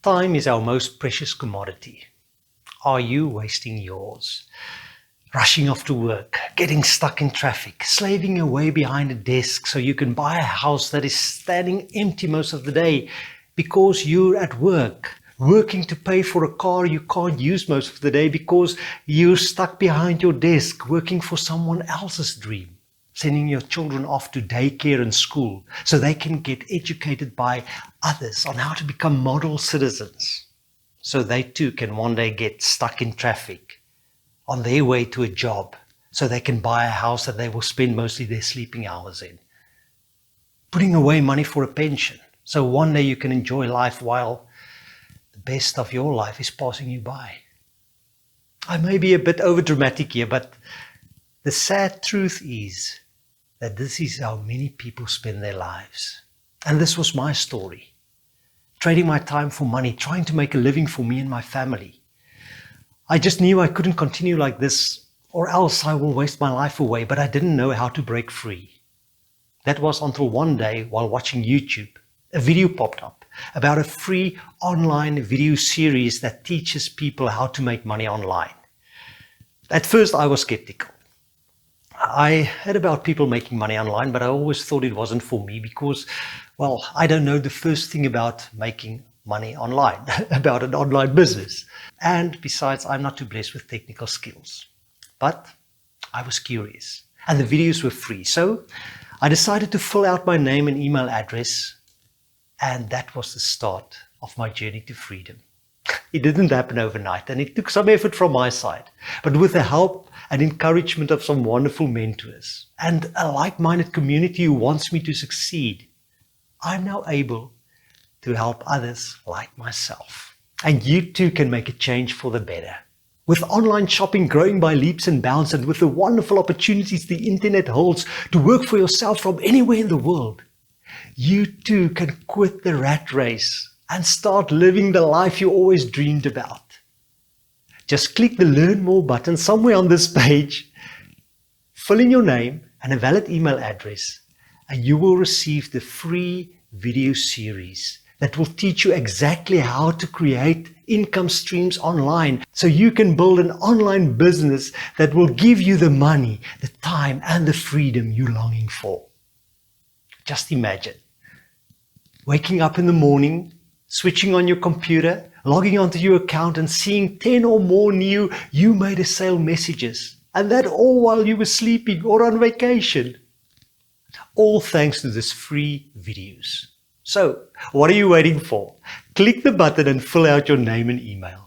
Time is our most precious commodity. Are you wasting yours? Rushing off to work, getting stuck in traffic, slaving away behind a desk so you can buy a house that is standing empty most of the day because you're at work, working to pay for a car you can't use most of the day because you're stuck behind your desk, working for someone else's dream, sending your children off to daycare and school so they can get educated by others on how to become model citizens, so they too can one day get stuck in traffic on their way to a job so they can buy a house that they will spend mostly their sleeping hours in. Putting away money for a pension so one day you can enjoy life while the best of your life is passing you by. I may be a bit overdramatic here, but the sad truth is that this is how many people spend their lives. And this was my story. Trading my time for money, trying to make a living for me and my family. I just knew I couldn't continue like this, or else I will waste my life away, but I didn't know how to break free. That was until one day, while watching YouTube, a video popped up about a free online video series that teaches people how to make money online. At first, I was skeptical. I heard about people making money online, but I always thought it wasn't for me because, well, I don't know the first thing about making money online, about an online business. And besides, I'm not too blessed with technical skills. But I was curious, and the videos were free. So I decided to fill out my name and email address, and that was the start of my journey to freedom. It didn't happen overnight, and it took some effort from my side. But with the help and encouragement of some wonderful mentors and a like-minded community who wants me to succeed, I'm now able to help others like myself. And you too can make a change for the better. With online shopping growing by leaps and bounds, and with the wonderful opportunities the internet holds to work for yourself from anywhere in the world, you too can quit the rat race and start living the life you always dreamed about. Just click the Learn More button somewhere on this page, fill in your name and a valid email address, and you will receive the free video series that will teach you exactly how to create income streams online so you can build an online business that will give you the money, the time, and the freedom you're longing for. Just imagine waking up in the morning, switching on your computer, logging onto your account and seeing 10 or more new "you made a sale" messages, and that all while you were sleeping or on vacation. All thanks to this free videos. So, what are you waiting for? Click the button and fill out your name and email.